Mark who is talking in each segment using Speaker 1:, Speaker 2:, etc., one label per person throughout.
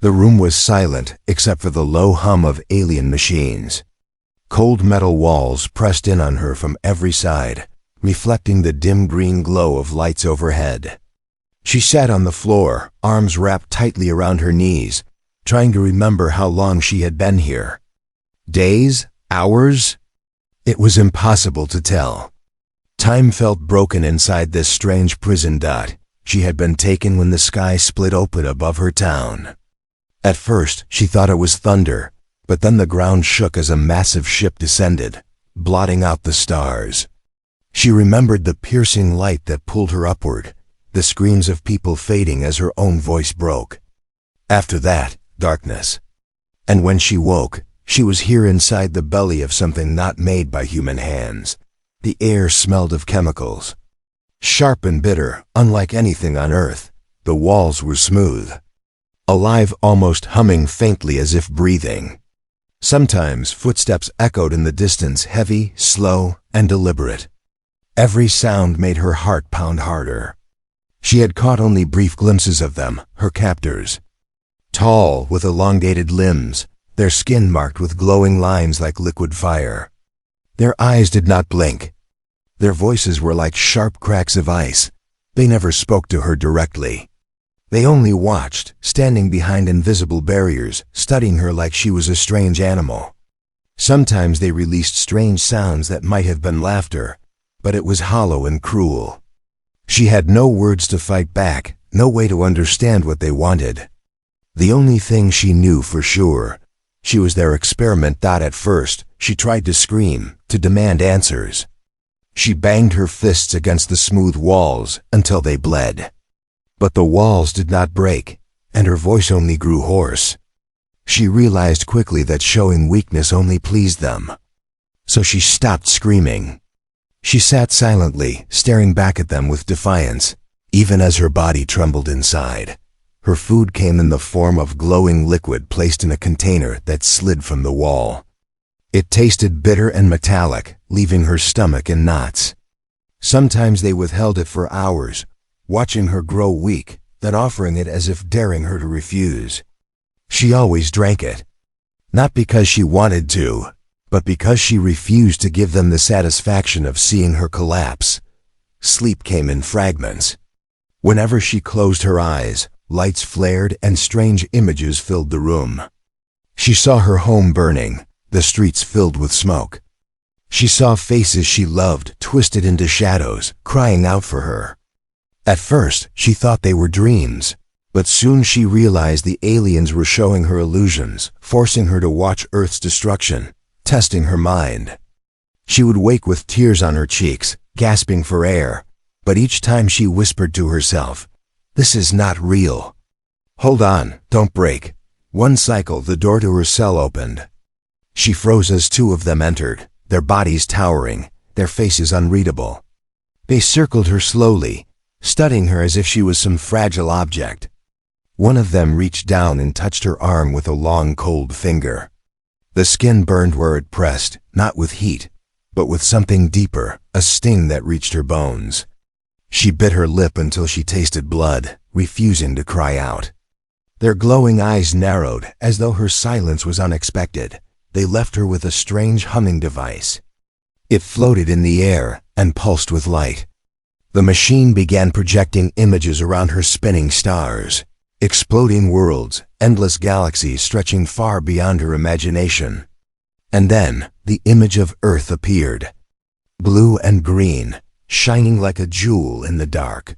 Speaker 1: The room was silent except for the low hum of alien machines. Cold metal walls pressed in on her from every side, reflecting the dim green glow of lights overhead. She sat on the floor, arms wrapped tightly around her knees, trying to remember how long she had been here. Days? Hours? It was impossible to tell. Time felt broken inside this strange prison dot. She had been taken when the sky split open above her town. At first, she thought it was thunder, but then the ground shook as a massive ship descended, blotting out the stars. She remembered the piercing light that pulled her upward, the screams of people fading as her own voice broke. After that, darkness. And when she woke, she was here inside the belly of something not made by human hands. The air smelled of chemicals. Sharp and bitter, unlike anything on Earth. The walls were smooth. Alive, almost humming faintly as if breathing. Sometimes footsteps echoed in the distance, heavy, slow, and deliberate. Every sound made her heart pound harder. She had caught only brief glimpses of them, her captors. Tall, with elongated limbs, their skin marked with glowing lines like liquid fire. Their eyes did not blink. Their voices were like sharp cracks of ice. They never spoke to her directly. They only watched, standing behind invisible barriers, studying her like she was a strange animal. Sometimes they released strange sounds that might have been laughter, but it was hollow and cruel. She had no words to fight back, no way to understand what they wanted. The only thing she knew for sure, she was their experiment. At first, she tried to scream, to demand answers. She banged her fists against the smooth walls until they bled. But the walls did not break, and her voice only grew hoarse. She realized quickly that showing weakness only pleased them. So she stopped screaming. She sat silently, staring back at them with defiance, even as her body trembled inside. Her food came in the form of glowing liquid placed in a container that slid from the wall. It tasted bitter and metallic, leaving her stomach in knots. Sometimes they withheld it for hours, watching her grow weak, then offering it as if daring her to refuse. She always drank it. Not because she wanted to, but because she refused to give them the satisfaction of seeing her collapse. Sleep came in fragments. Whenever she closed her eyes, lights flared and strange images filled the room. She saw her home burning, the streets filled with smoke. She saw faces she loved twisted into shadows, crying out for her. At first, she thought they were dreams, but soon she realized the aliens were showing her illusions, forcing her to watch Earth's destruction, testing her mind. She would wake with tears on her cheeks, gasping for air, but each time she whispered to herself, "This is not real." "Hold on, don't break." One cycle, the door to her cell opened. She froze as two of them entered, their bodies towering, their faces unreadable. They circled her slowly, studying her as if she was some fragile object. One of them reached down and touched her arm with a long, cold finger. The skin burned where it pressed, not with heat, but with something deeper, a sting that reached her bones. She bit her lip until she tasted blood, refusing to cry out. Their glowing eyes narrowed, as though her silence was unexpected. They left her with a strange humming device. It floated in the air and pulsed with light. The machine began projecting images around her, spinning stars, exploding worlds, endless galaxies stretching far beyond her imagination. And then, the image of Earth appeared. Blue and green, shining like a jewel in the dark.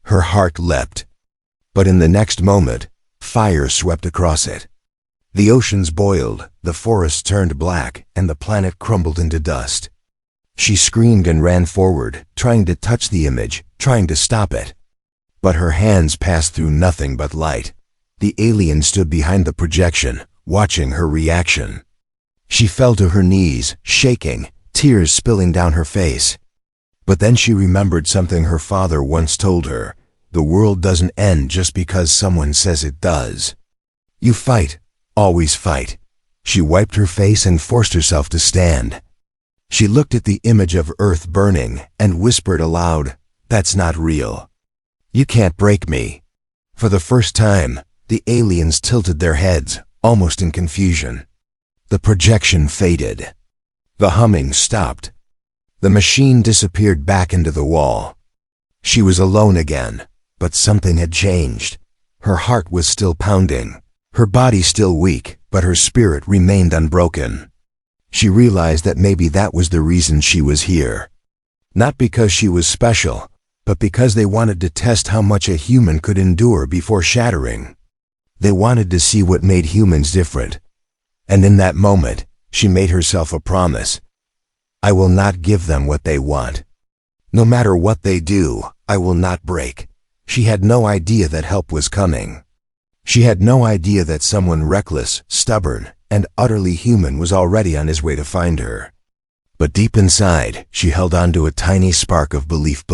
Speaker 1: Her heart leapt. But in the next moment, fire swept across it. The oceans boiled, the forests turned black, and the planet crumbled into dust. She screamed and ran forward, trying to touch the image, trying to stop it. But her hands passed through nothing but light. The alien stood behind the projection, watching her reaction. She fell to her knees, shaking, tears spilling down her face. But then she remembered something her father once told her. The world doesn't end just because someone says it does. You fight, always fight. She wiped her face and forced herself to stand. She looked at the image of Earth burning and whispered aloud, "That's not real. You can't break me." For the first time, The aliens tilted their heads, almost in confusion. The projection faded. The humming stopped. The machine disappeared back into the wall. She was alone again, but something had changed. Her heart was still pounding, her body still weak, but her spirit remained unbroken. She realized that maybe that was the reason she was here. Not because she was special, but because they wanted to test how much a human could endure before shattering. They wanted to see what made humans different. And in that moment, she made herself a promise. I will not give them what they want. No matter what they do, I will not break. She had no idea that help was coming. She had no idea that someone reckless, stubborn, and utterly human was already on his way to find her. But deep inside, she held on to a tiny spark of belief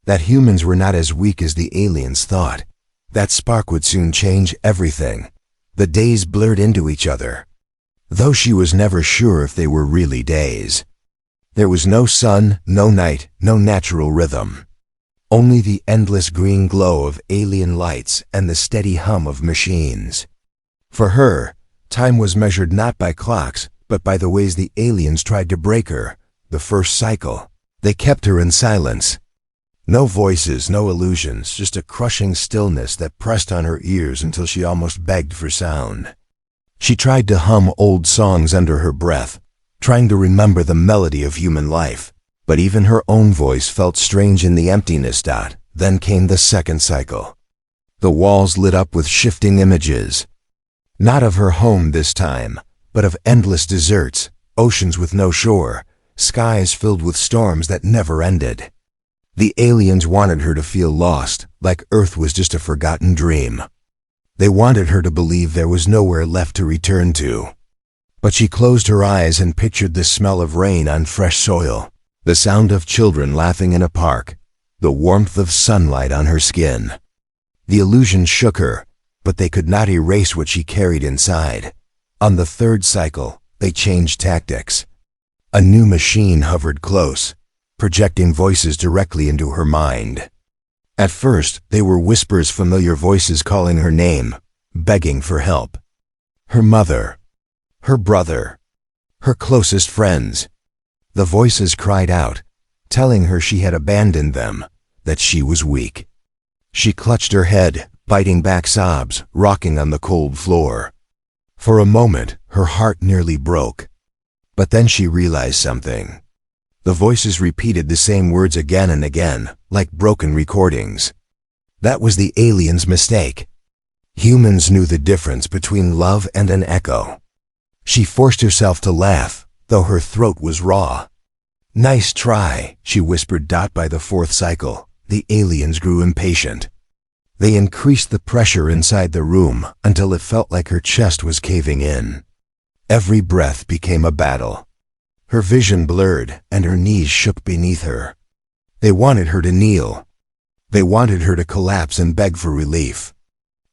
Speaker 1: that humans were not as weak as the aliens thought. That spark would soon change everything. The days blurred into each other, though she was never sure if they were really days. There was no sun, no night, no natural rhythm. Only the endless green glow of alien lights and the steady hum of machines. For her, time was measured not by clocks, but by the ways the aliens tried to break her. The first cycle. They kept her in silence. No voices, no illusions, just a crushing stillness that pressed on her ears until she almost begged for sound. She tried to hum old songs under her breath, trying to remember the melody of human life. But even her own voice felt strange in the emptiness. Then came the second cycle. The walls lit up with shifting images. Not of her home this time, but of endless deserts, oceans with no shore, skies filled with storms that never ended. The aliens wanted her to feel lost, like Earth was just a forgotten dream. They wanted her to believe there was nowhere left to return to. But she closed her eyes and pictured the smell of rain on fresh soil, the sound of children laughing in a park, the warmth of sunlight on her skin. The illusions shook her, but they could not erase what she carried inside. On the third cycle, they changed tactics. A new machine hovered close, projecting voices directly into her mind. At first, they were whispers, familiar voices calling her name, begging for help. Her mother, her brother, her closest friends. The voices cried out, telling her she had abandoned them, that she was weak. She clutched her head, biting back sobs, rocking on the cold floor. For a moment, her heart nearly broke. But then she realized something. The voices repeated the same words again and again, like broken recordings. That was the aliens' mistake. Humans knew the difference between love and an echo. She forced herself to laugh, though her throat was raw. Nice try, she whispered. By the fourth cycle, the aliens grew impatient. They increased the pressure inside the room until it felt like her chest was caving in. Every breath became a battle. Her vision blurred and her knees shook beneath her. They wanted her to kneel. They wanted her to collapse and beg for relief.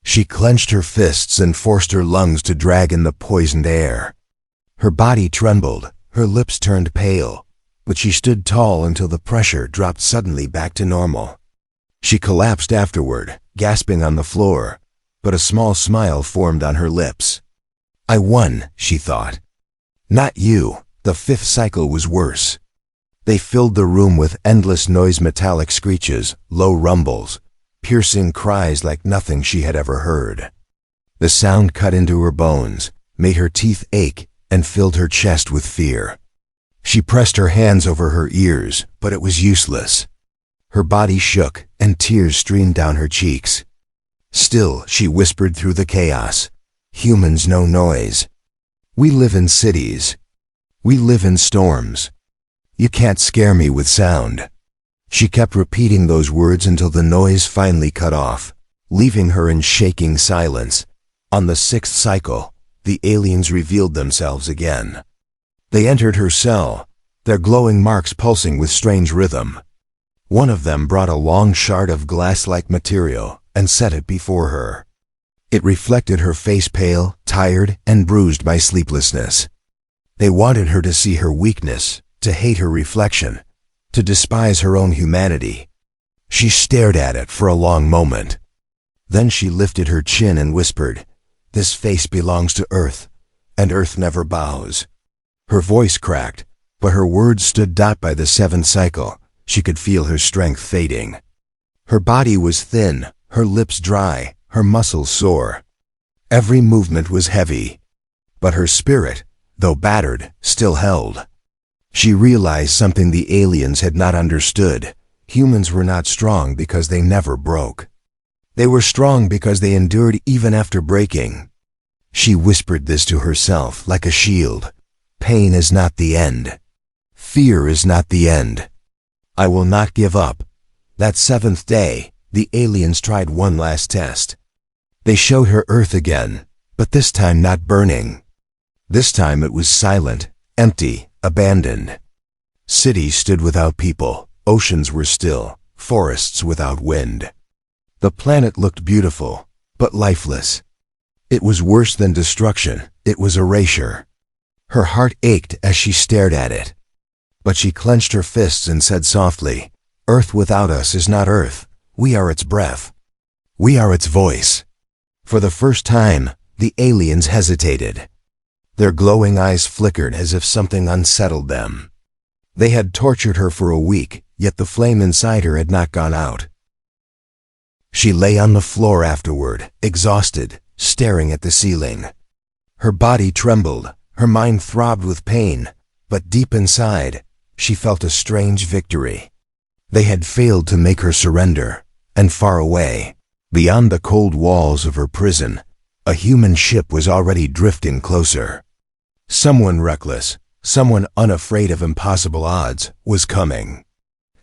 Speaker 1: She clenched her fists and forced her lungs to drag in the poisoned air. Her body trembled, her lips turned pale, but she stood tall until the pressure dropped suddenly back to normal. She collapsed afterward, gasping on the floor, but a small smile formed on her lips. I won, she thought. Not you. The fifth cycle was worse. They filled the room with endless noise, metallic screeches, low rumbles, piercing cries like nothing she had ever heard. The sound cut into her bones, made her teeth ache, and filled her chest with fear. She pressed her hands over her ears, but it was useless. Her body shook, and tears streamed down her cheeks. Still, she whispered through the chaos, humans know noise. We live in cities. We live in storms. You can't scare me with sound. She kept repeating those words until the noise finally cut off, leaving her in shaking silence. On the sixth cycle, the aliens revealed themselves again. They entered her cell, their glowing marks pulsing with strange rhythm. One of them brought a long shard of glass-like material and set it before her. It reflected her face, pale, tired, and bruised by sleeplessness. They wanted her to see her weakness, to hate her reflection, to despise her own humanity. She stared at it for a long moment. Then she lifted her chin and whispered, "This face belongs to Earth, and Earth never bows." Her voice cracked, but her words stood by the seventh cycle. She could feel her strength fading. Her body was thin, her lips dry, her muscles sore. Every movement was heavy, but her spirit, though battered, still held. She realized something the aliens had not understood. Humans were not strong because they never broke. They were strong because they endured even after breaking. She whispered this to herself like a shield. Pain is not the end. Fear is not the end. I will not give up. That seventh day, the aliens tried one last test. They showed her Earth again, but this time not burning. This time it was silent, empty, abandoned. Cities stood without people, oceans were still, forests without wind. The planet looked beautiful, but lifeless. It was worse than destruction, it was erasure. Her heart ached as she stared at it. But she clenched her fists and said softly, "Earth without us is not Earth. We are its breath. We are its voice." For the first time, the aliens hesitated. Their glowing eyes flickered as if something unsettled them. They had tortured her for a week, yet the flame inside her had not gone out. She lay on the floor afterward, exhausted, staring at the ceiling. Her body trembled, her mind throbbed with pain, but deep inside, she felt a strange victory. They had failed to make her surrender, and far away, beyond the cold walls of her prison, a human ship was already drifting closer. Someone reckless, someone unafraid of impossible odds, was coming.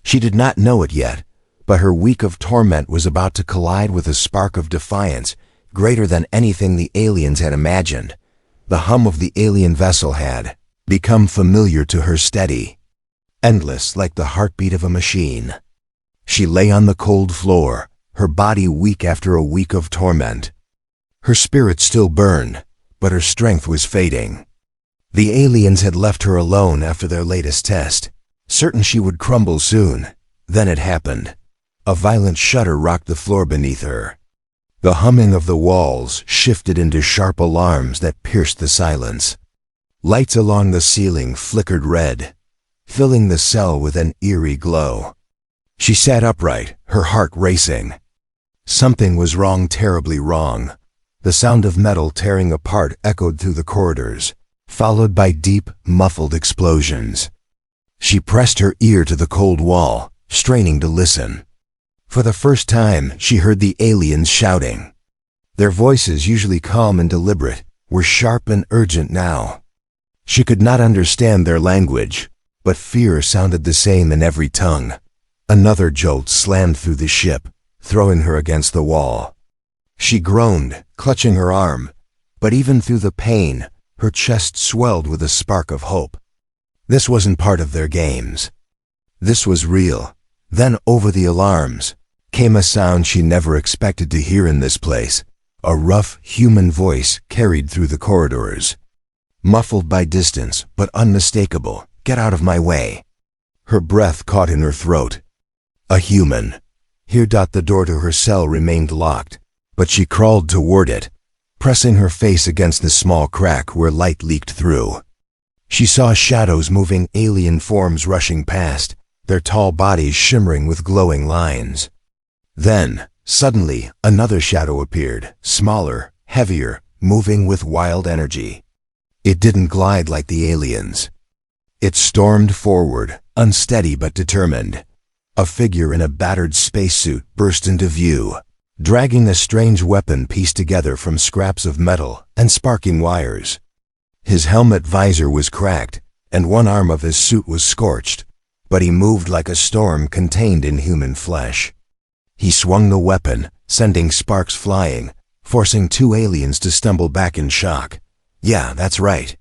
Speaker 1: She did not know it yet, but her week of torment was about to collide with a spark of defiance greater than anything the aliens had imagined. The hum of the alien vessel had become familiar to her, steady, endless like the heartbeat of a machine. She lay on the cold floor, her body weak after a week of torment. Her spirit still burned, but her strength was fading. The aliens had left her alone after their latest test, certain she would crumble soon. Then it happened. A violent shudder rocked the floor beneath her. The humming of the walls shifted into sharp alarms that pierced the silence. Lights along the ceiling flickered red, filling the cell with an eerie glow. She sat upright, her heart racing. Something was wrong, terribly wrong. The sound of metal tearing apart echoed through the corridors, followed by deep, muffled explosions. She pressed her ear to the cold wall, straining to listen. For the first time, she heard the aliens shouting. Their voices, usually calm and deliberate, were sharp and urgent now. She could not understand their language, but fear sounded the same in every tongue. Another jolt slammed through the ship, throwing her against the wall. She groaned, clutching her arm, but even through the pain, her chest swelled with a spark of hope. This wasn't part of their games. This was real. Then, over the alarms, came a sound she never expected to hear in this place. A rough, human voice carried through the corridors. Muffled by distance, but unmistakable. "Get out of my way." Her breath caught in her throat. A human. Here. The door to her cell remained locked, but she crawled toward it, pressing her face against the small crack where light leaked through. She saw shadows moving, alien forms rushing past, their tall bodies shimmering with glowing lines. Then, suddenly, another shadow appeared, smaller, heavier, moving with wild energy. It didn't glide like the aliens. It stormed forward, unsteady but determined. A figure in a battered spacesuit burst into view, dragging a strange weapon pieced together from scraps of metal and sparking wires. His helmet visor was cracked, and one arm of his suit was scorched, but he moved like a storm contained in human flesh. He swung the weapon, sending sparks flying, forcing two aliens to stumble back in shock. "Yeah, that's right."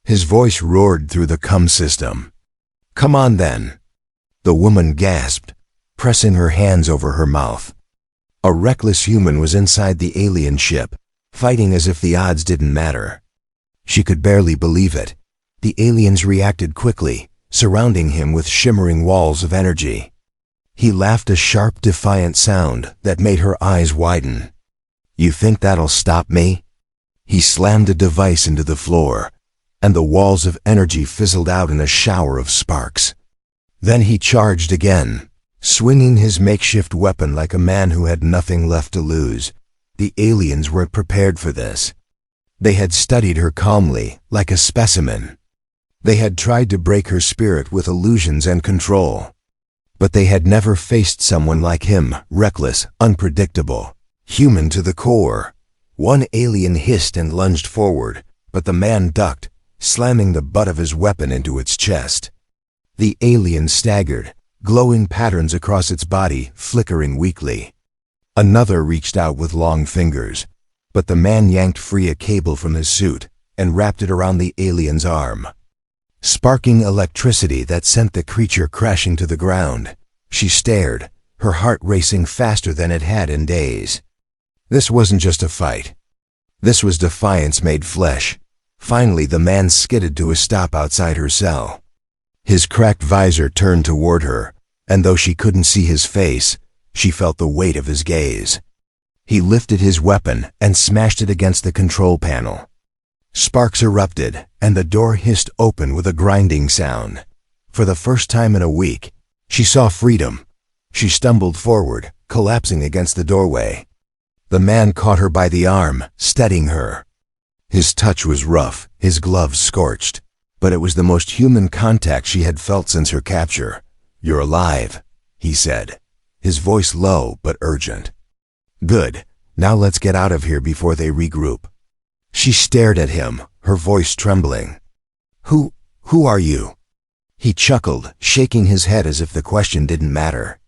Speaker 1: His voice roared through the cum system. "Come on then." The woman gasped, pressing her hands over her mouth. A reckless human was inside the alien ship, fighting as if the odds didn't matter. She could barely believe it. The aliens reacted quickly, surrounding him with shimmering walls of energy. He laughed, a sharp, defiant sound that made her eyes widen. You think that'll stop me? He slammed the device into the floor, and the walls of energy fizzled out in a shower of sparks. Then he charged again, swinging his makeshift weapon like a man who had nothing left to lose. The aliens weren't prepared for this. They had studied her calmly, like a specimen. They had tried to break her spirit with illusions and control. But they had never faced someone like him, reckless, unpredictable, human to the core. One alien hissed and lunged forward, but the man ducked, slamming the butt of his weapon into its chest. The alien staggered, glowing patterns across its body flickering weakly. Another reached out with long fingers, but the man yanked free a cable from his suit and wrapped it around the alien's arm, sparking electricity that sent the creature crashing to the ground. She stared, her heart racing faster than it had in days. This wasn't just a fight. This was defiance made flesh. Finally, the man skidded to a stop outside her cell. His cracked visor turned toward her, and though she couldn't see his face, she felt the weight of his gaze. He lifted his weapon and smashed it against the control panel. Sparks erupted, and the door hissed open with a grinding sound. For the first time in a week, she saw freedom. She stumbled forward, collapsing against the doorway. The man caught her by the arm, steadying her. His touch was rough, his gloves scorched, but it was the most human contact she had felt since her capture. "You're alive," he said, his voice low but urgent. "Good. Now let's get out of here before they regroup." She stared at him, her voice trembling. Who are you?" He chuckled, shaking his head as if the question didn't matter.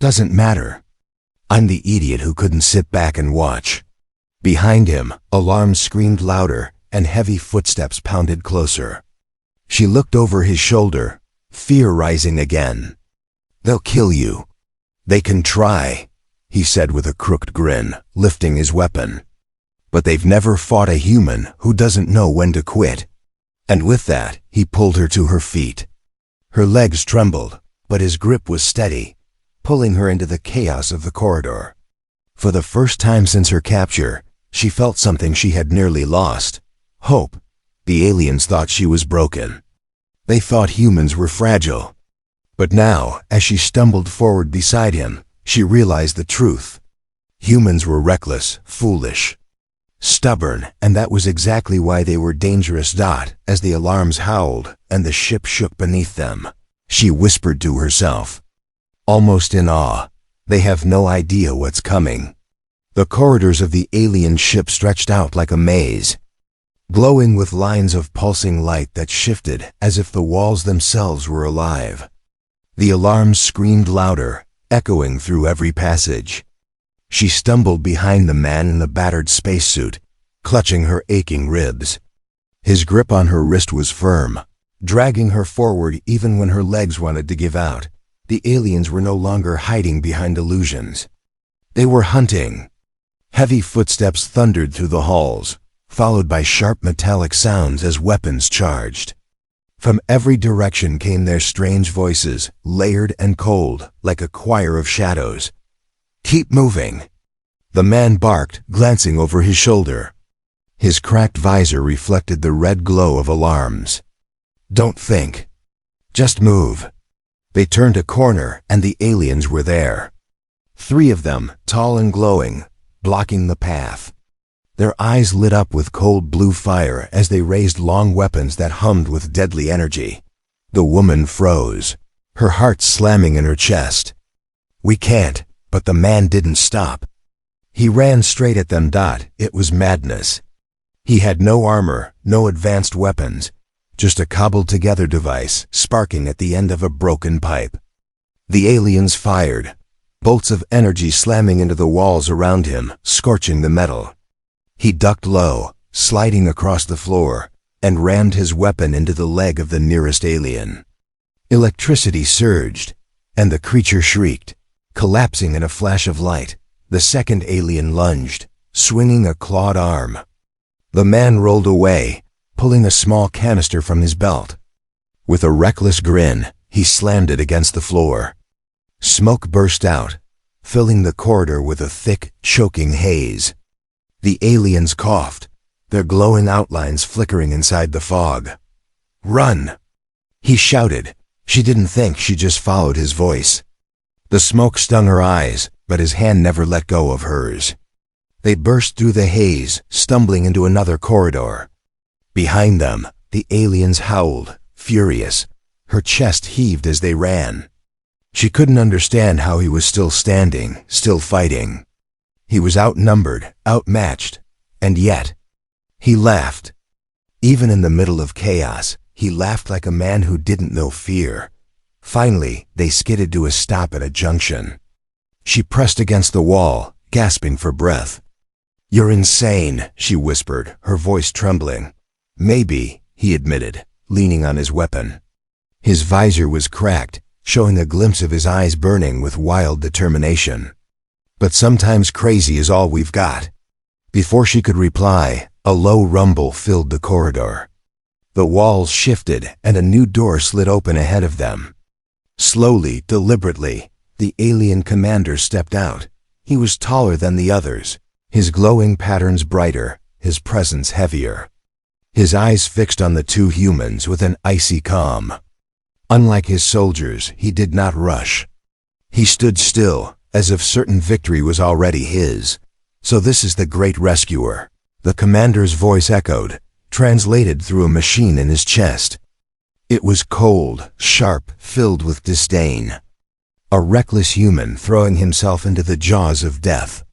Speaker 1: "Doesn't matter. I'm the idiot who couldn't sit back and watch." Behind him, alarms screamed louder, and heavy footsteps pounded closer. She looked over his shoulder, fear rising again. "They'll kill you." "They can try," he said with a crooked grin, lifting his weapon. "But they've never fought a human who doesn't know when to quit." And with that, he pulled her to her feet. Her legs trembled, but his grip was steady, pulling her into the chaos of the corridor. For the first time since her capture, she felt something she had nearly lost: hope. The aliens thought she was broken. They thought humans were fragile. But now, as she stumbled forward beside him, she realized the truth. Humans were reckless, foolish, stubborn, and that was exactly why they were dangerous. As the alarms howled and the ship shook beneath them, she whispered to herself, almost in awe, "They have no idea what's coming." The corridors of the alien ship stretched out like a maze, glowing with lines of pulsing light that shifted as if the walls themselves were alive. The alarms screamed louder, echoing through every passage. She stumbled behind the man in the battered spacesuit, clutching her aching ribs. His grip on her wrist was firm, dragging her forward even when her legs wanted to give out. The aliens were no longer hiding behind illusions. They were hunting. Heavy footsteps thundered through the halls, followed by sharp metallic sounds as weapons charged. From every direction came their strange voices, layered and cold, like a choir of shadows. "Keep moving," the man barked, glancing over his shoulder. His cracked visor reflected the red glow of alarms. "Don't think. Just move." They turned a corner, and the aliens were there. 3 of them, tall and glowing, blocking the path. Their eyes lit up with cold blue fire as they raised long weapons that hummed with deadly energy. The woman froze, her heart slamming in her chest. "We can't," but the man didn't stop. He ran straight at them. It was madness. He had no armor, no advanced weapons, just a cobbled-together device sparking at the end of a broken pipe. The aliens fired, bolts of energy slamming into the walls around him, scorching the metal. He ducked low, sliding across the floor, and rammed his weapon into the leg of the nearest alien. Electricity surged, and the creature shrieked, collapsing in a flash of light. The second alien lunged, swinging a clawed arm. The man rolled away, pulling a small canister from his belt. With a reckless grin, he slammed it against the floor. Smoke burst out, filling the corridor with a thick, choking haze. The aliens coughed, their glowing outlines flickering inside the fog. "Run!" he shouted. She didn't think, she just followed his voice. The smoke stung her eyes, but his hand never let go of hers. They burst through the haze, stumbling into another corridor. Behind them, the aliens howled, furious. Her chest heaved as they ran. She couldn't understand how he was still standing, still fighting. He was outnumbered, outmatched, and yet, he laughed. Even in the middle of chaos, he laughed like a man who didn't know fear. Finally, they skidded to a stop at a junction. She pressed against the wall, gasping for breath. "You're insane," she whispered, her voice trembling. "Maybe," he admitted, leaning on his weapon. His visor was cracked, showing a glimpse of his eyes burning with wild determination. "But sometimes crazy is all we've got." Before she could reply, a low rumble filled the corridor. The walls shifted and a new door slid open ahead of them. Slowly, deliberately, the alien commander stepped out. He was taller than the others, his glowing patterns brighter, his presence heavier. His eyes fixed on the two humans with an icy calm. Unlike his soldiers, he did not rush. He stood still, as if certain victory was already his. "So this is the great rescuer," the commander's voice echoed, translated through a machine in his chest. It was cold, sharp, filled with disdain. A reckless human throwing himself into the jaws of death.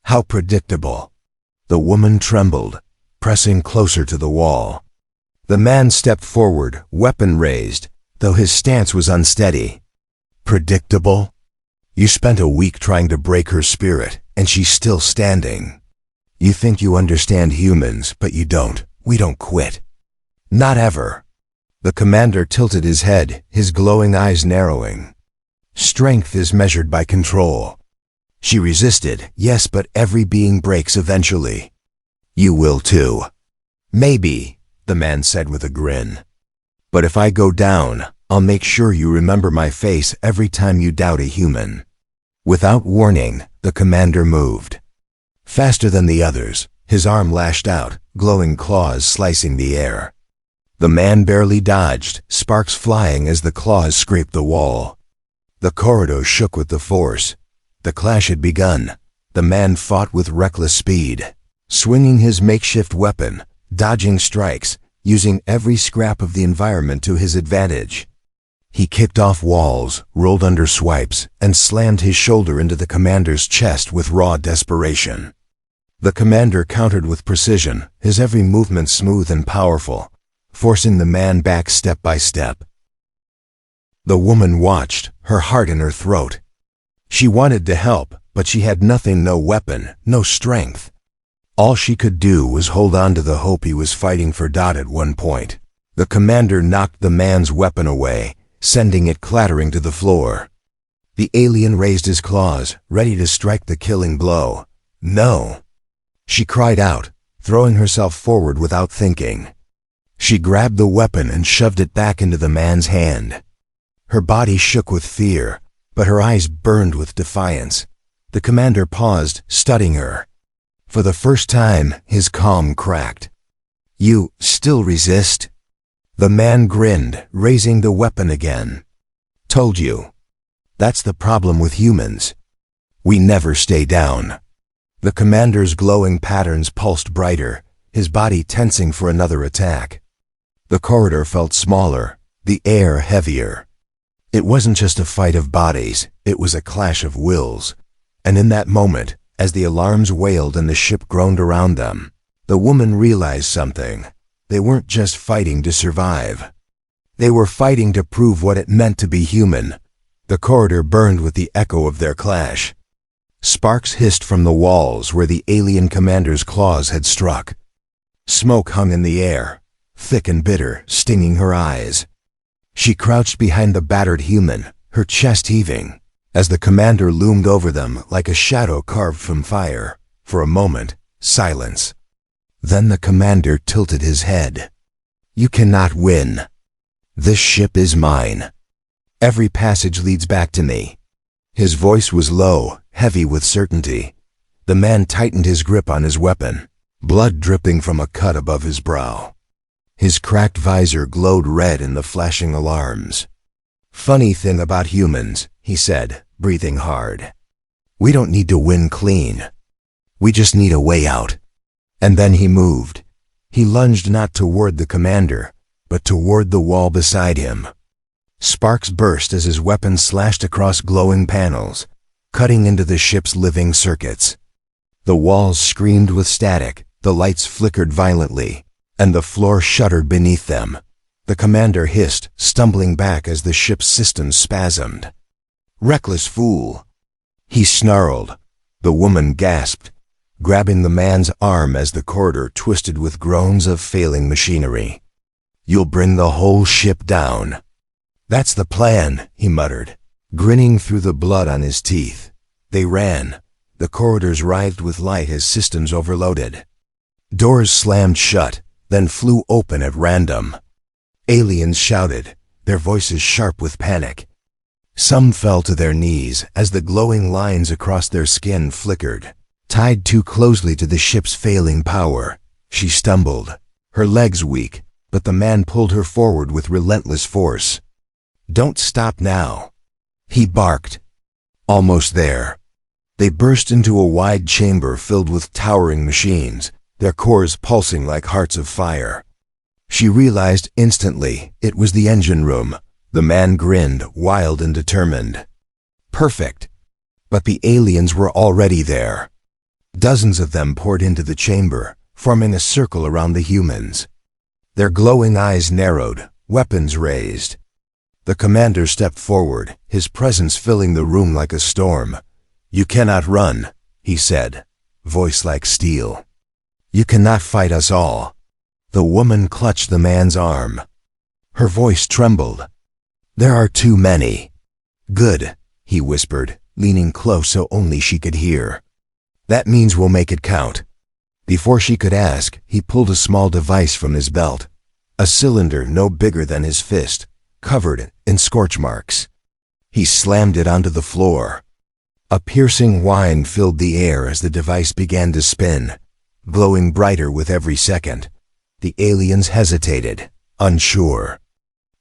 Speaker 1: How predictable. The woman trembled, pressing closer to the wall. The man stepped forward, weapon raised, though his stance was unsteady. "Predictable? You spent a week trying to break her spirit, and she's still standing. You think you understand humans, but you don't. We don't quit. Not ever." The commander tilted his head, his glowing eyes narrowing. "Strength is measured by control." She resisted. "Yes, but every being breaks eventually." "You will too." "Maybe," the man said with a grin. "But if I go down, I'll make sure you remember my face every time you doubt a human." Without warning, the commander moved. Faster than the others, his arm lashed out, glowing claws slicing the air. The man barely dodged, sparks flying as the claws scraped the wall. The corridor shook with the force. The clash had begun. The man fought with reckless speed, swinging his makeshift weapon, dodging strikes, using every scrap of the environment to his advantage. He kicked off walls, rolled under swipes, and slammed his shoulder into the commander's chest with raw desperation. The commander countered with precision, his every movement smooth and powerful, forcing the man back step by step. The woman watched, her heart in her throat. She wanted to help, but she had nothing, no weapon, no strength. All she could do was hold on to the hope he was fighting for. At one point, the commander knocked the man's weapon away, sending it clattering to the floor. The alien raised his claws, ready to strike the killing blow. "No!" she cried out, throwing herself forward without thinking. She grabbed the weapon and shoved it back into the man's hand. Her body shook with fear, but her eyes burned with defiance. The commander paused, studying her. For the first time, his calm cracked. "You still resist?" The man grinned, raising the weapon again. "Told you. That's the problem with humans. We never stay down." The commander's glowing patterns pulsed brighter, his body tensing for another attack. The corridor felt smaller, the air heavier. It wasn't just a fight of bodies, it was a clash of wills. And in that moment, as the alarms wailed and the ship groaned around them, the woman realized something. They weren't just fighting to survive. They were fighting to prove what it meant to be human. The corridor burned with the echo of their clash. Sparks hissed from the walls where the alien commander's claws had struck. Smoke hung in the air, thick and bitter, stinging her eyes. She crouched behind the battered human, her chest heaving, as the commander loomed over them like a shadow carved from fire. For a moment, silence. Then the commander tilted his head. "You cannot win. This ship is mine. Every passage leads back to me." His voice was low, heavy with certainty. The man tightened his grip on his weapon, blood dripping from a cut above his brow. His cracked visor glowed red in the flashing alarms. "Funny thing about humans," he said, breathing hard. "We don't need to win clean. We just need a way out." And then he moved. He lunged not toward the commander, but toward the wall beside him. Sparks burst as his weapon slashed across glowing panels, cutting into the ship's living circuits. The walls screamed with static, the lights flickered violently, and the floor shuddered beneath them. The commander hissed, stumbling back as the ship's systems spasmed. "Reckless fool!" he snarled. The woman gasped, grabbing the man's arm as the corridor twisted with groans of failing machinery. "You'll bring the whole ship down." "That's the plan," he muttered, grinning through the blood on his teeth. They ran. The corridors writhed with light as systems overloaded. Doors slammed shut, then flew open at random. Aliens shouted, their voices sharp with panic. Some fell to their knees as the glowing lines across their skin flickered. Tied too closely to the ship's failing power, she stumbled, her legs weak, but the man pulled her forward with relentless force. "Don't stop now," he barked. Almost there. They burst into a wide chamber filled with towering machines, their cores pulsing like hearts of fire. She realized instantly it was the engine room. The man grinned, wild and determined. Perfect. But the aliens were already there. Dozens of them poured into the chamber, forming a circle around the humans. Their glowing eyes narrowed, weapons raised. The commander stepped forward, his presence filling the room like a storm. "You cannot run," he said, voice like steel. "You cannot fight us all." The woman clutched the man's arm. Her voice trembled. "There are too many." "Good," he whispered, leaning close so only she could hear. "That means we'll make it count." Before she could ask, he pulled a small device from his belt, a cylinder no bigger than his fist, covered in scorch marks. He slammed it onto the floor. A piercing whine filled the air as the device began to spin, glowing brighter with every second. The aliens hesitated, unsure.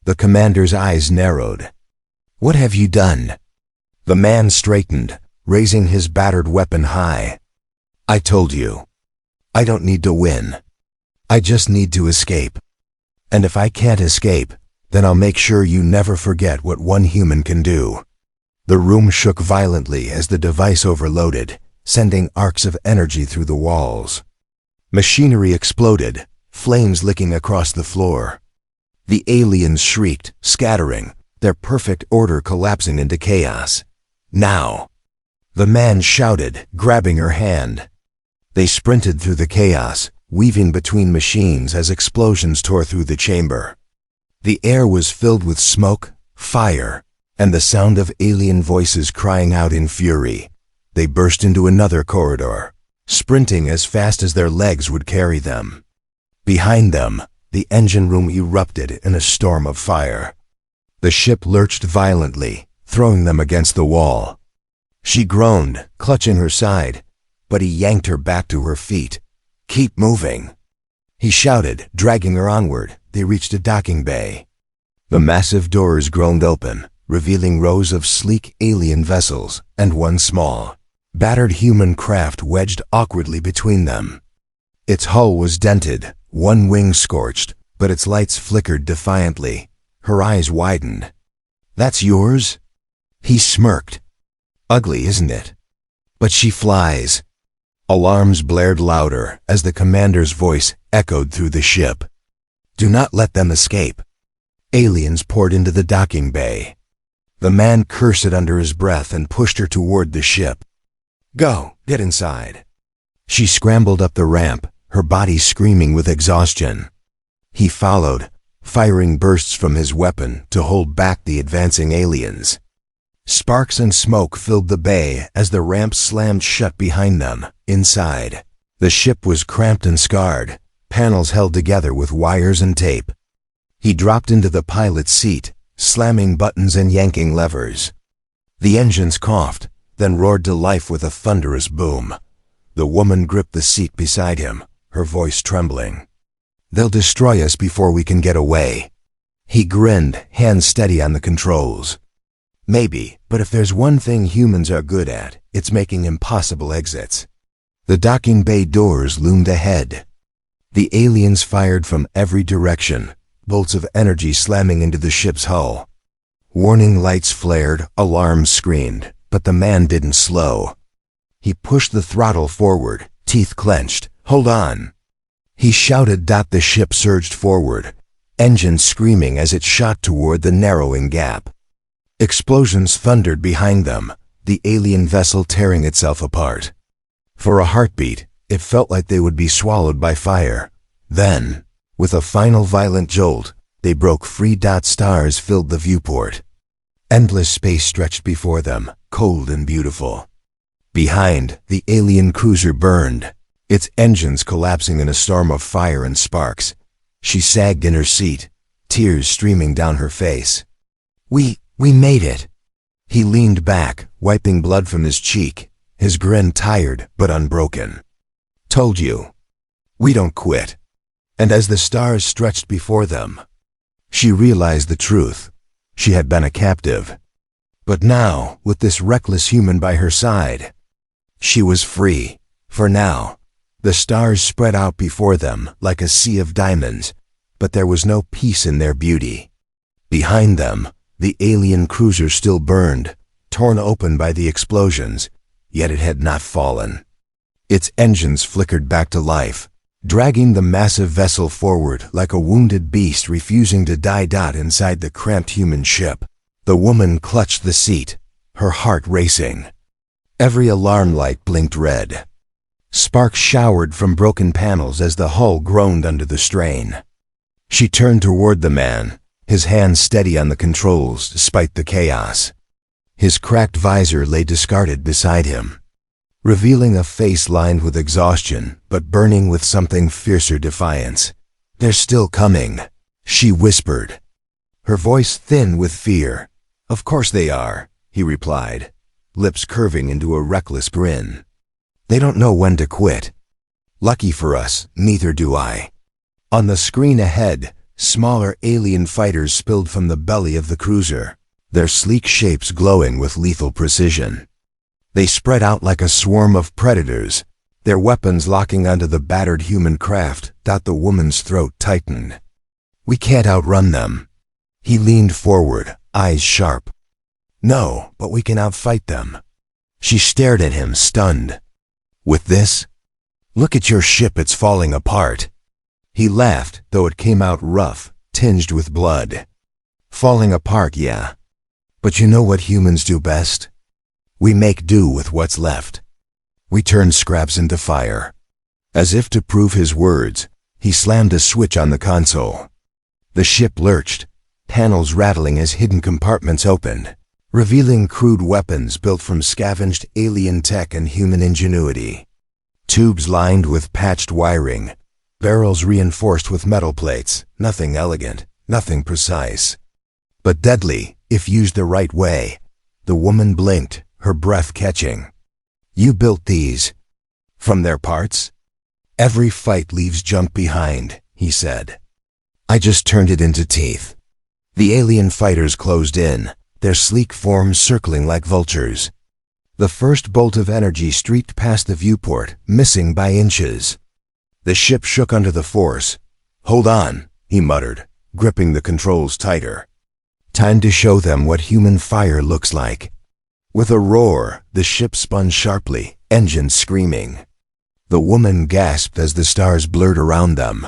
Speaker 1: The commander's eyes narrowed. "What have you done?" The man straightened, raising his battered weapon high. "I told you. I don't need to win. I just need to escape. And if I can't escape, then I'll make sure you never forget what one human can do." The room shook violently as the device overloaded, sending arcs of energy through the walls. Machinery exploded, flames licking across the floor. The aliens shrieked, scattering, their perfect order collapsing into chaos. "Now!" the man shouted, grabbing her hand. They sprinted through the chaos, weaving between machines as explosions tore through the chamber. The air was filled with smoke, fire, and the sound of alien voices crying out in fury. They burst into another corridor, sprinting as fast as their legs would carry them. Behind them, the engine room erupted in a storm of fire. The ship lurched violently, throwing them against the wall. She groaned, clutching her side, but he yanked her back to her feet. "Keep moving," he shouted, dragging her onward. They reached a docking bay. The massive doors groaned open, revealing rows of sleek alien vessels and one small, battered human craft wedged awkwardly between them. Its hull was dented, one wing scorched, but its lights flickered defiantly. Her eyes widened. "That's yours?" He smirked. "Ugly, isn't it? But she flies." Alarms blared louder as the commander's voice echoed through the ship. "Do not let them escape." Aliens poured into the docking bay. The man cursed under his breath and pushed her toward the ship. "Go, get inside." She scrambled up the ramp, her body screaming with exhaustion. He followed, firing bursts from his weapon to hold back the advancing aliens. Sparks and smoke filled the bay as the ramp slammed shut behind them. Inside, the ship was cramped and scarred, panels held together with wires and tape. He dropped into the pilot's seat, slamming buttons and yanking levers. The engines coughed, then roared to life with a thunderous boom. The woman gripped the seat beside him, her voice trembling. "They'll destroy us before we can get away." He grinned, hands steady on the controls. "Maybe, but if there's one thing humans are good at, it's making impossible exits." The docking bay doors loomed ahead. The aliens fired from every direction, bolts of energy slamming into the ship's hull. Warning lights flared, alarms screamed, but the man didn't slow. He pushed the throttle forward, teeth clenched. "Hold on!" He shouted. The ship surged forward, engines screaming as it shot toward the narrowing gap. Explosions thundered behind them, the alien vessel tearing itself apart. For a heartbeat, it felt like they would be swallowed by fire. Then, with a final violent jolt, they broke free. Stars filled the viewport. Endless space stretched before them, cold and beautiful. Behind, the alien cruiser burned, its engines collapsing in a storm of fire and sparks. She sagged in her seat, tears streaming down her face. We made it." He leaned back, wiping blood from his cheek, his grin tired but unbroken. "Told you. We don't quit." And as the stars stretched before them, she realized the truth. She had been a captive. But now, with this reckless human by her side, she was free. For now. The stars spread out before them like a sea of diamonds, but there was no peace in their beauty. Behind them, the alien cruiser still burned, torn open by the explosions, yet it had not fallen. Its engines flickered back to life, dragging the massive vessel forward like a wounded beast refusing to die. Inside the cramped human ship, the woman clutched the seat, her heart racing. Every alarm light blinked red. Sparks showered from broken panels as the hull groaned under the strain. She turned toward the man, his hands steady on the controls despite the chaos. His cracked visor lay discarded beside him, revealing a face lined with exhaustion but burning with something fiercer defiance. "They're still coming," she whispered, her voice thin with fear. "Of course they are," he replied, lips curving into a reckless grin. "They don't know when to quit. Lucky for us, neither do I." On the screen ahead, smaller alien fighters spilled from the belly of the cruiser, their sleek shapes glowing with lethal precision. They spread out like a swarm of predators, their weapons locking onto the battered human craft. The woman's throat tightened. "We can't outrun them." He leaned forward, eyes sharp. "No, but we can outfight them." She stared at him, stunned. "With this? Look at your ship, it's falling apart." He laughed, though it came out rough, tinged with blood. "Falling apart, yeah. But you know what humans do best? We make do with what's left. We turn scraps into fire." As if to prove his words, he slammed a switch on the console. The ship lurched, panels rattling as hidden compartments opened, revealing crude weapons built from scavenged alien tech and human ingenuity. Tubes lined with patched wiring, barrels reinforced with metal plates, nothing elegant, nothing precise. But deadly, if used the right way. The woman blinked, her breath catching. "You built these? From their parts?" "Every fight leaves junk behind," he said. "I just turned it into teeth." The alien fighters closed in, their sleek forms circling like vultures. The first bolt of energy streaked past the viewport, missing by inches. The ship shook under the force. "Hold on," he muttered, gripping the controls tighter. "Time to show them what human fire looks like." With a roar, the ship spun sharply, engines screaming. The woman gasped as the stars blurred around them.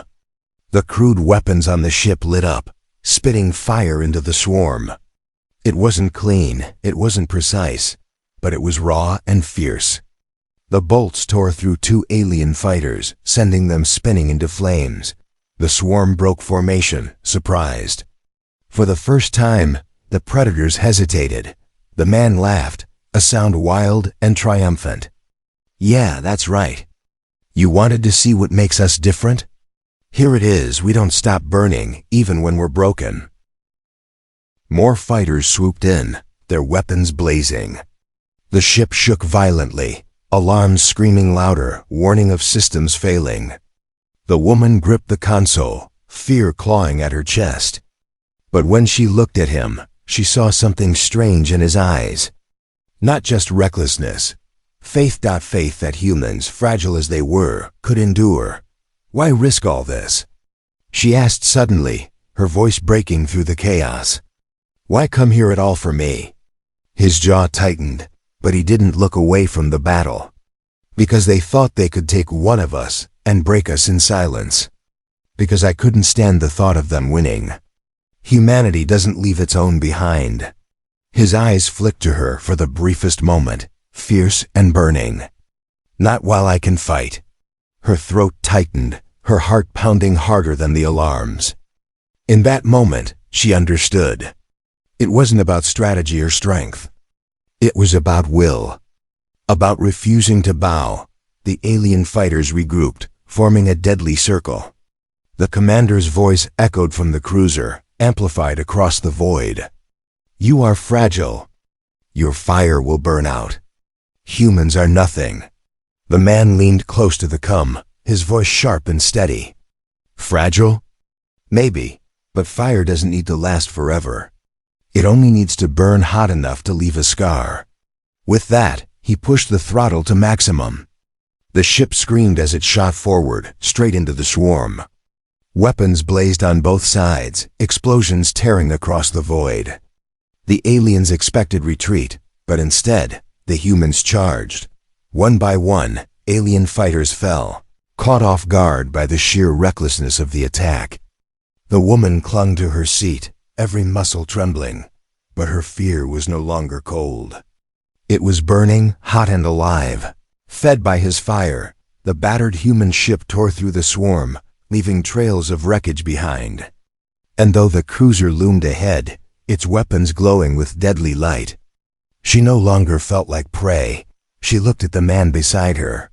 Speaker 1: The crude weapons on the ship lit up, spitting fire into the swarm. It wasn't clean, it wasn't precise, but it was raw and fierce. The bolts tore through two alien fighters, sending them spinning into flames. The swarm broke formation, surprised. For the first time, the predators hesitated. The man laughed, a sound wild and triumphant. "Yeah, that's right. You wanted to see what makes us different? Here it is, we don't stop burning, even when we're broken." More fighters swooped in, their weapons blazing. The ship shook violently, alarms screaming louder, warning of systems failing. The woman gripped the console, fear clawing at her chest. But when she looked at him, she saw something strange in his eyes. Not just recklessness. Faith that humans, fragile as they were, could endure. Why risk all this? She asked suddenly, her voice breaking through the chaos. Why come here at all for me? His jaw tightened, but he didn't look away from the battle. Because they thought they could take one of us and break us in silence. Because I couldn't stand the thought of them winning. Humanity doesn't leave its own behind. His eyes flicked to her for the briefest moment, fierce and burning. Not while I can fight. Her throat tightened, her heart pounding harder than the alarms. In that moment, she understood. It wasn't about strategy or strength. It was about will. About refusing to bow. The alien fighters regrouped, forming a deadly circle. The commander's voice echoed from the cruiser, amplified across the void. You are fragile. Your fire will burn out. Humans are nothing. The man leaned close to the cum, his voice sharp and steady. Fragile? Maybe, but fire doesn't need to last forever. It only needs to burn hot enough to leave a scar. With that, he pushed the throttle to maximum. The ship screamed as it shot forward, straight into the swarm. Weapons blazed on both sides, explosions tearing across the void. The aliens expected retreat, but instead, the humans charged. One by one, alien fighters fell, caught off guard by the sheer recklessness of the attack. The woman clung to her seat, every muscle trembling, but her fear was no longer cold. It was burning, hot and alive. Fed by his fire, the battered human ship tore through the swarm, leaving trails of wreckage behind. And though the cruiser loomed ahead, its weapons glowing with deadly light, she no longer felt like prey. She looked at the man beside her.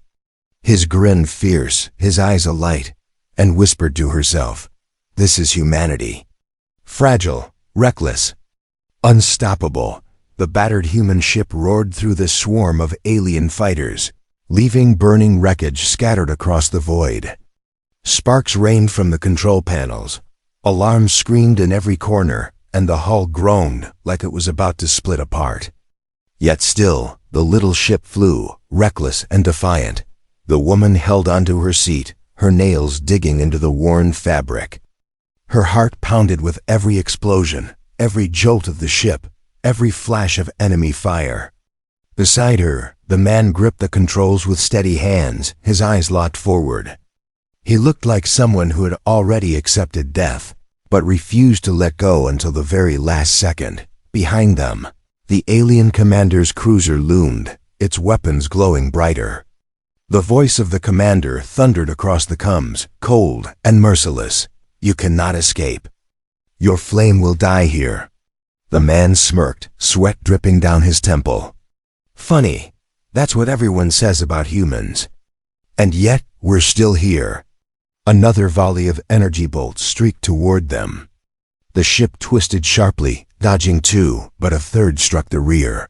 Speaker 1: His grin fierce, his eyes alight, and whispered to herself, "This is humanity. Fragile, reckless, unstoppable." The battered human ship roared through the swarm of alien fighters, leaving burning wreckage scattered across the void. Sparks rained from the control panels. Alarms screamed in every corner, and the hull groaned like it was about to split apart. Yet still, the little ship flew, reckless and defiant. The woman held onto her seat, her nails digging into the worn fabric. Her heart pounded with every explosion, every jolt of the ship, every flash of enemy fire. Beside her, the man gripped the controls with steady hands, his eyes locked forward. He looked like someone who had already accepted death, but refused to let go until the very last second. Behind them, the alien commander's cruiser loomed, its weapons glowing brighter. The voice of the commander thundered across the comms, cold and merciless. "You cannot escape. Your flame will die here." The man smirked, sweat dripping down his temple. Funny, that's what everyone says about humans. And yet, we're still here. Another volley of energy bolts streaked toward them. The ship twisted sharply, dodging two, but a third struck the rear.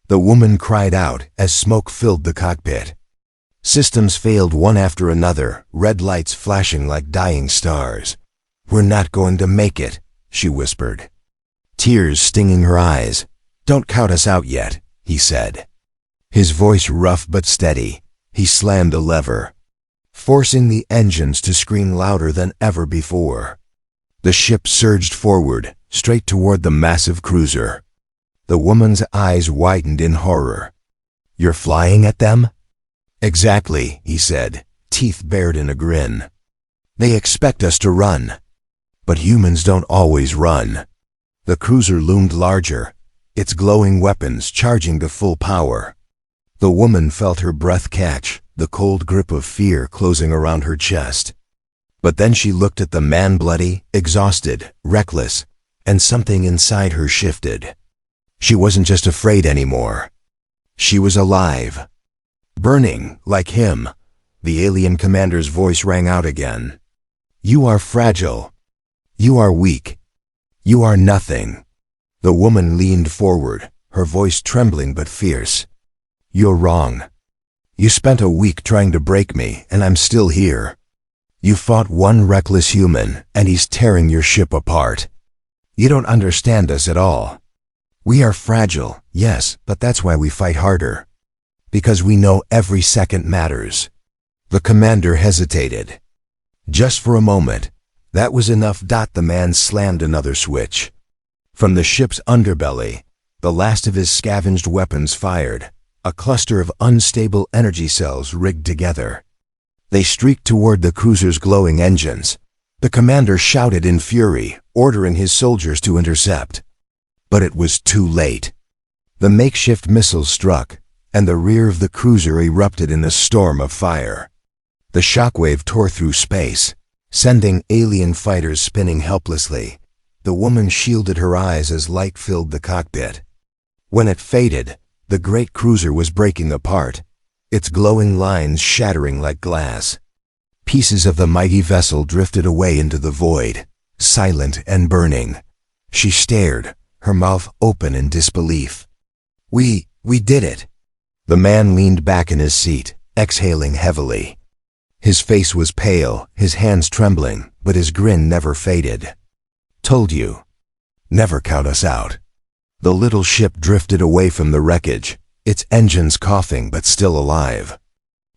Speaker 1: The woman cried out as smoke filled the cockpit. Systems failed one after another, red lights flashing like dying stars. "We're not going to make it," she whispered. Tears stinging her eyes. "Don't count us out yet," he said. His voice rough but steady. He slammed a lever, forcing the engines to scream louder than ever before. The ship surged forward, straight toward the massive cruiser. The woman's eyes widened in horror. "You're flying at them?" "Exactly," he said, teeth bared in a grin. "They expect us to run. But humans don't always run." The cruiser loomed larger, its glowing weapons charging to full power. The woman felt her breath catch, the cold grip of fear closing around her chest. But then she looked at the man, bloody, exhausted, reckless, and something inside her shifted. She wasn't just afraid anymore. She was alive. Burning, like him. The alien commander's voice rang out again. "You are fragile. You are weak. You are nothing." The woman leaned forward, her voice trembling but fierce. "You're wrong. You spent a week trying to break me, and I'm still here. You fought one reckless human, and he's tearing your ship apart. You don't understand us at all. We are fragile, yes, but that's why we fight harder. Because we know every second matters." The commander hesitated. Just for a moment. That was enough. The man slammed another switch. From the ship's underbelly, the last of his scavenged weapons fired, a cluster of unstable energy cells rigged together. They streaked toward the cruiser's glowing engines. The commander shouted in fury, ordering his soldiers to intercept. But it was too late. The makeshift missiles struck, and the rear of the cruiser erupted in a storm of fire. The shockwave tore through space, sending alien fighters spinning helplessly. The woman shielded her eyes as light filled the cockpit. When it faded, the great cruiser was breaking apart, its glowing lines shattering like glass. Pieces of the mighty vessel drifted away into the void, silent and burning. She stared, her mouth open in disbelief. We did it." The man leaned back in his seat, exhaling heavily. His face was pale, his hands trembling, but his grin never faded. "Told you. Never count us out." The little ship drifted away from the wreckage, its engines coughing but still alive.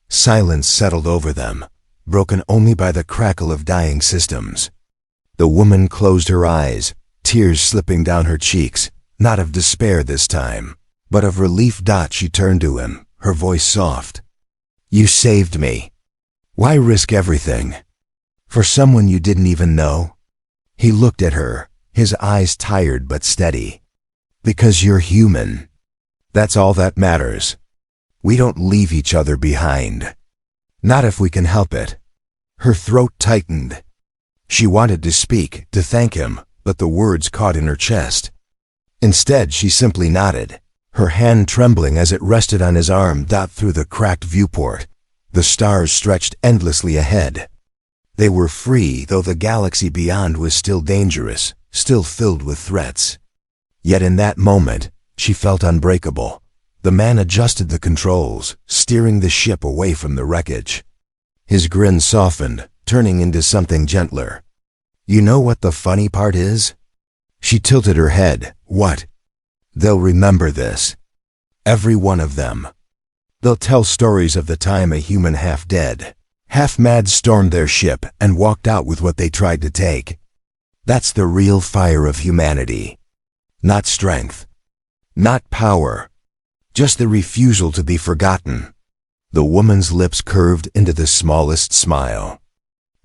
Speaker 1: Silence settled over them, broken only by the crackle of dying systems. The woman closed her eyes, tears slipping down her cheeks, not of despair this time, but of relief. She turned to him, her voice soft. "You saved me. Why risk everything? For someone you didn't even know?" He looked at her, his eyes tired but steady. "Because you're human. That's all that matters. We don't leave each other behind. Not if we can help it." Her throat tightened. She wanted to speak, to thank him, but the words caught in her chest. Instead, she simply nodded, her hand trembling as it rested on his arm. Through the cracked viewport, the stars stretched endlessly ahead. They were free, though the galaxy beyond was still dangerous, still filled with threats. Yet in that moment, she felt unbreakable. The man adjusted the controls, steering the ship away from the wreckage. His grin softened, turning into something gentler. "You know what the funny part is?" She tilted her head. "What?" "They'll remember this. Every one of them. They'll tell stories of the time a human half-dead, half-mad stormed their ship and walked out with what they tried to take. That's the real fire of humanity. Not strength. Not power. Just the refusal to be forgotten." The woman's lips curved into the smallest smile.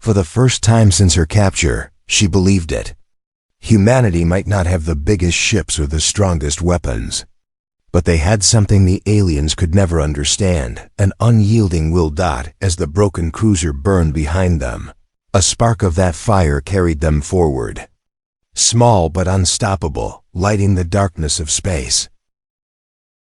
Speaker 1: For the first time since her capture, she believed it. Humanity might not have the biggest ships or the strongest weapons, but they had something the aliens could never understand, an unyielding will. As the broken cruiser burned behind them, a spark of that fire carried them forward. Small but unstoppable, lighting the darkness of space.